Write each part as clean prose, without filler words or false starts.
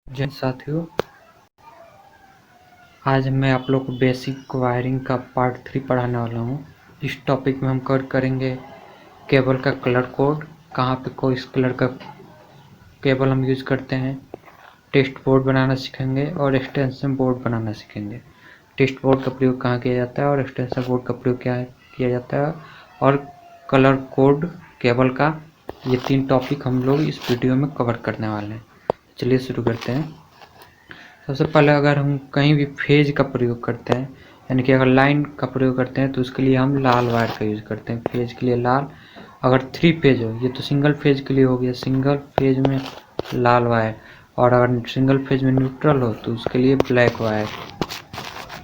जय साथियों, आज मैं आप लोग को बेसिक वायरिंग का पार्ट 3 पढ़ाने वाला हूँ। इस टॉपिक में हम कवर करेंगे केबल का कलर कोड, कहाँ पे कोई इस कलर का केबल हम यूज़ करते हैं, टेस्ट बोर्ड बनाना सीखेंगे और एक्सटेंशन बोर्ड बनाना सीखेंगे। टेस्ट बोर्ड का प्रयोग कहाँ किया जाता है और एक्सटेंशन बोर्ड का प्रयोग क्या किया जाता है, और कलर कोड केबल का, ये 3 टॉपिक हम लोग इस वीडियो में कवर करने वाले हैं। चलिए शुरू करते हैं। सबसे पहले अगर हम कहीं भी फेज का प्रयोग करते हैं, यानी कि अगर लाइन का प्रयोग करते हैं, तो उसके लिए हम लाल वायर का यूज़ करते हैं। फेज के लिए लाल, अगर 3 फेज हो, ये तो सिंगल फेज के लिए हो गया, सिंगल फेज में लाल वायर, और अगर सिंगल फेज में न्यूट्रल हो तो उसके लिए ब्लैक वायर।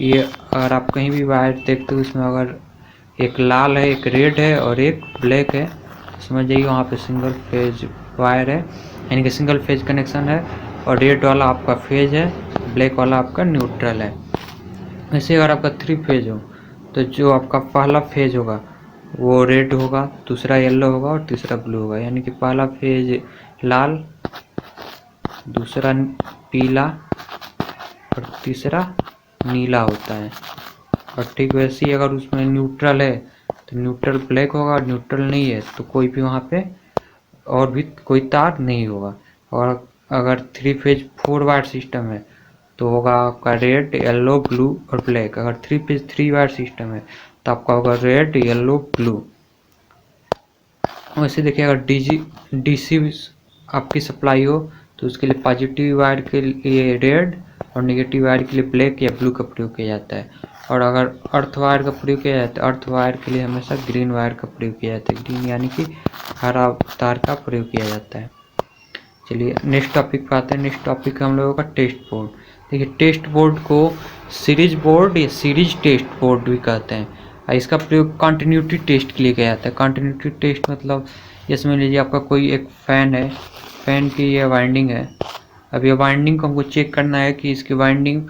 ये अगर आप कहीं भी वायर देखते हो, इसमें अगर एक लाल है, एक रेड है और एक ब्लैक है, समझ जाइए वहाँ पे सिंगल फेज वायर है, यानी कि सिंगल फेज कनेक्शन है, और रेड वाला आपका फेज है, ब्लैक वाला आपका न्यूट्रल है। वैसे अगर आपका 3 फेज हो, तो जो आपका पहला फेज होगा वो रेड होगा, दूसरा येलो होगा और तीसरा ब्लू होगा, यानी कि पहला फेज लाल, दूसरा पीला और तीसरा नीला होता है। और ठीक वैसे ही अगर उसमें न्यूट्रल है तो न्यूट्रल ब्लैक होगा, और न्यूट्रल नहीं है तो कोई भी वहाँ पे और भी कोई तार नहीं होगा। और अगर 3 फेज 4 वायर सिस्टम है तो होगा आपका रेड, येलो, ब्लू और ब्लैक। अगर 3 फेज 3 वायर सिस्टम है तो आपका होगा रेड, येलो, ब्लू। वैसे देखिए, अगर डीसी आपकी सप्लाई हो तो उसके लिए पॉजिटिव वायर के लिए रेड और नेगेटिव वायर के लिए ब्लैक या ब्लू का प्रयोग किया जाता है। और अगर अर्थ वायर का प्रयोग किया जाता है, अर्थ वायर के लिए हमेशा ग्रीन वायर का प्रयोग किया जाता है। ग्रीन यानी कि हरा तार का प्रयोग किया जाता है। चलिए नेक्स्ट टॉपिक पे आते हैं। नेक्स्ट टॉपिक हम लोगों का टेस्ट बोर्ड। देखिए, टेस्ट बोर्ड को सीरीज बोर्ड या सीरीज टेस्ट बोर्ड भी कहते हैं। इसका प्रयोग कंटिन्यूटी टेस्ट के लिए किया जाता है। कंटिन्यूटी टेस्ट मतलब, जैसे मान लीजिए आपका कोई एक फ़ैन है, फ़ैन की ये वाइंडिंग है। अब ये वाइंडिंग को हमको चेक करना है कि इसकी वाइंडिंग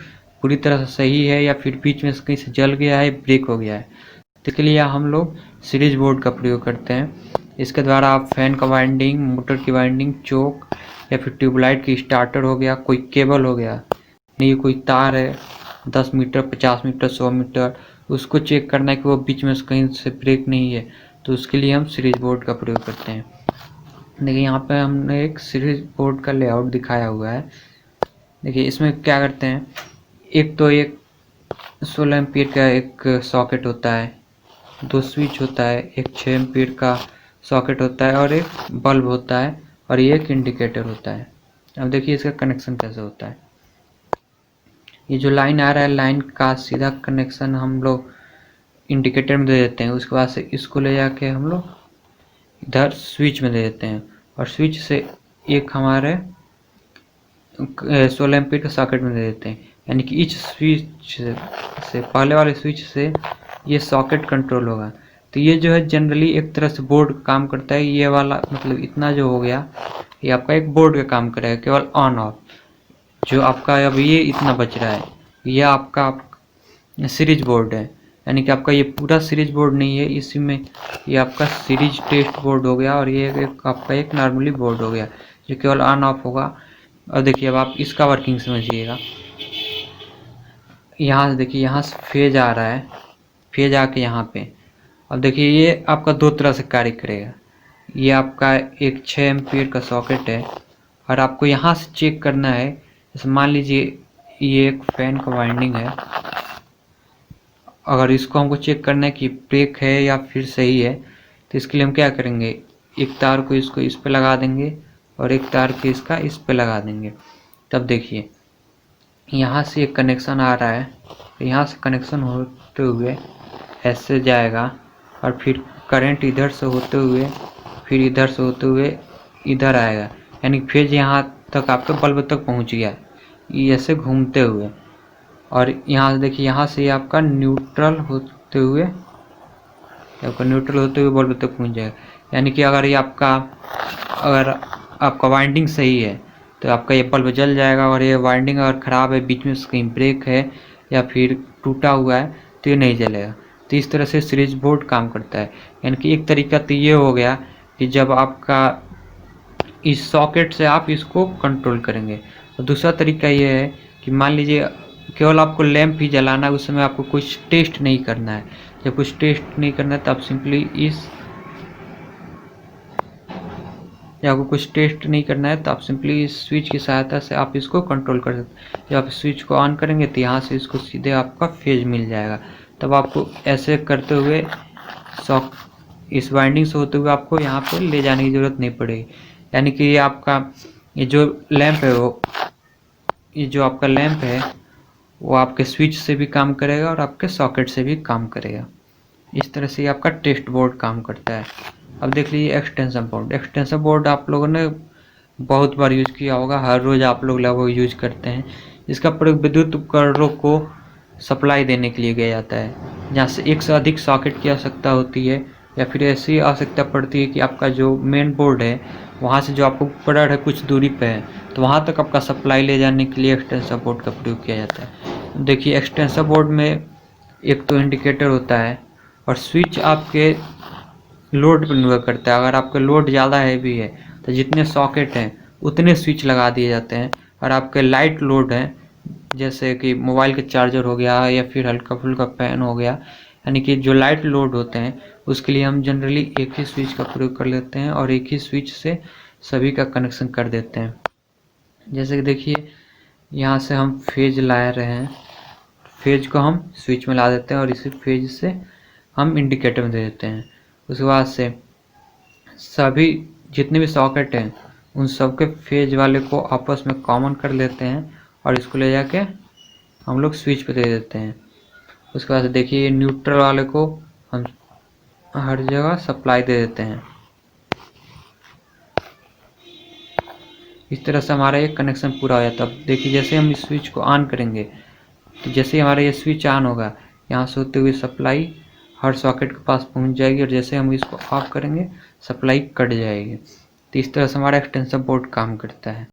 पूरी तरह से सही है या फिर बीच में कहीं से जल गया है, ब्रेक हो गया है। तो इसके लिए हम लोग सीरीज बोर्ड का प्रयोग करते हैं। इसके द्वारा आप फैन का वाइंडिंग, मोटर की वाइंडिंग, चोक या फिर ट्यूबलाइट की स्टार्टर हो गया, कोई केबल हो गया, नहीं कोई तार है 10 मीटर, 50 मीटर, 100 मीटर, उसको चेक करना है कि वो बीच में कहीं से ब्रेक नहीं है, तो उसके लिए हम सीरीज बोर्ड का प्रयोग करते हैं। देखिए यहाँ पे हमने एक सीरीज बोर्ड का लेआउट दिखाया हुआ है। देखिए इसमें क्या करते हैं, एक तो एक 16 एम्पीयर का एक सॉकेट होता है, 2 स्विच होता है, एक 6 एम्पीयर का सॉकेट होता है और एक बल्ब होता है, और ये एक इंडिकेटर होता है। अब देखिए इसका कनेक्शन कैसे होता है। ये जो लाइन आ रहा है, लाइन का सीधा कनेक्शन हम लोग इंडिकेटर में दे देते हैं। उसके बाद से इसको ले जाके हम लोग इधर स्विच में दे देते हैं, और स्विच से एक हमारे 16 एम्पीयर के सॉकेट में दे देते हैं। यानी कि इस स्विच से पहले वाले स्विच से ये सॉकेट कंट्रोल होगा। तो ये जो है जनरली एक तरह से बोर्ड काम करता है। ये वाला मतलब इतना जो हो गया, ये आपका एक बोर्ड का काम करेगा, केवल ऑन ऑफ। जो आपका अब ये इतना बच रहा है, ये आपका सीरीज बोर्ड है, यानी कि आपका ये पूरा सीरीज बोर्ड नहीं है, इसी में ये आपका सीरीज टेस्ट बोर्ड हो गया, और ये आपका एक नॉर्मली बोर्ड हो गया जो केवल ऑन ऑफ होगा। और देखिए अब आप इसका वर्किंग समझिएगा। यहाँ से देखिए, यहाँ से फेज आ रहा है, फेज आके यहाँ पे, अब देखिए ये आपका 2 तरह से कार्य करेगा। ये आपका एक 6 एम्पीयर का सॉकेट है, और आपको यहाँ से चेक करना है। जैसे मान लीजिए ये एक फैन का वाइंडिंग है, अगर इसको हमको चेक करना है कि ब्रेक है या फिर सही है, तो इसके लिए हम क्या करेंगे, एक तार को इसको इस पे लगा देंगे और एक तार के इसका इस पे लगा देंगे। तब देखिए यहाँ से एक कनेक्शन आ रहा है, यहाँ से कनेक्शन होते हुए ऐसे जाएगा, और फिर करंट इधर से होते हुए फिर इधर से होते हुए इधर आएगा, यानी फेज यहाँ तक आपके बल्ब तक पहुँच गया, ये ऐसे घूमते हुए। और यहाँ से देखिए, यहाँ से आपका न्यूट्रल होते हुए बल्ब तक पहुँच जाएगा। यानी कि अगर ये अगर आपका वाइंडिंग सही है तो आपका ये बल्ब जल जाएगा, और ये वाइंडिंग अगर ख़राब है, बीच में कहीं ब्रेक है या फिर टूटा हुआ है, तो ये नहीं जलेगा। तो इस तरह से सीरीज बोर्ड काम करता है। यानी कि एक तरीका तो ये हो गया कि जब आपका इस सॉकेट से आप इसको कंट्रोल करेंगे। और दूसरा तरीका ये है कि मान लीजिए केवल आपको लैंप ही जलाना है, उस समय आपको कुछ टेस्ट नहीं करना है। जब कुछ टेस्ट नहीं करना है तो आप सिंपली इस स्विच की सहायता से आप इसको कंट्रोल कर सकते हैं। जब आप स्विच को ऑन करेंगे तो यहाँ से इसको सीधे आपका फेज मिल जाएगा। तब आपको ऐसे करते हुए इस वाइंडिंग से होते हुए आपको यहाँ पर ले जाने की ज़रूरत नहीं पड़ेगी। यानी कि ये जो आपका लैंप है वो आपके स्विच से भी काम करेगा और आपके सॉकेट से भी काम करेगा। इस तरह से ये आपका टेस्ट बोर्ड काम करता है। अब देख लीजिए एक्सटेंशन बोर्ड आप लोगों ने बहुत बार यूज़ किया होगा, हर रोज़ आप लोग लगभग यूज करते हैं। इसका प्रयोग विद्युत उपकरणों को सप्लाई देने के लिए किया जाता है, जहाँ से एक से अधिक सॉकेट की आवश्यकता होती है, या फिर ऐसी आवश्यकता पड़ती है कि आपका जो मेन बोर्ड है वहाँ से जो आपको उपकरण है कुछ दूरी पे है, तो वहाँ तक आपका सप्लाई ले जाने के लिए एक्सटेंशन बोर्ड का प्रयोग किया जाता है। देखिए एक्सटेंशन बोर्ड में एक तो इंडिकेटर होता है और स्विच आपके लोड पर निर्भर करता है। अगर आपका लोड ज़्यादा हैवी है तो जितने सॉकेट हैं उतने स्विच लगा दिए जाते हैं, और आपके लाइट लोड हैं जैसे कि मोबाइल के चार्जर हो गया या फिर हल्का फुल्का फैन हो गया, यानी कि जो लाइट लोड होते हैं उसके लिए हम जनरली एक ही स्विच का प्रयोग कर लेते हैं और एक ही स्विच से सभी का कनेक्शन कर देते हैं। जैसे कि देखिए यहाँ से हम फेज ला रहे हैं, फेज को हम स्विच में ला देते हैं और इसी फेज से हम इंडिकेटर में दे देते हैं। उसके बाद से सभी जितने भी सॉकेट हैं उन सब के फेज वाले को आपस में कॉमन कर लेते हैं और इसको ले जाके हम लोग स्विच पे दे देते हैं। उसके बाद देखिए न्यूट्रल वाले को हम हर जगह सप्लाई दे देते हैं। इस तरह से हमारा एक कनेक्शन पूरा हो जाता है। अब देखिए जैसे हम इस स्विच को ऑन करेंगे तो जैसे ही हमारा ये स्विच ऑन होगा यहाँ से होते हुए सप्लाई हर सॉकेट के पास पहुँच जाएगी, और जैसे हम इसको ऑफ करेंगे सप्लाई कट जाएगी। तो इस तरह से हमारा एक्सटेंशन बोर्ड काम करता है।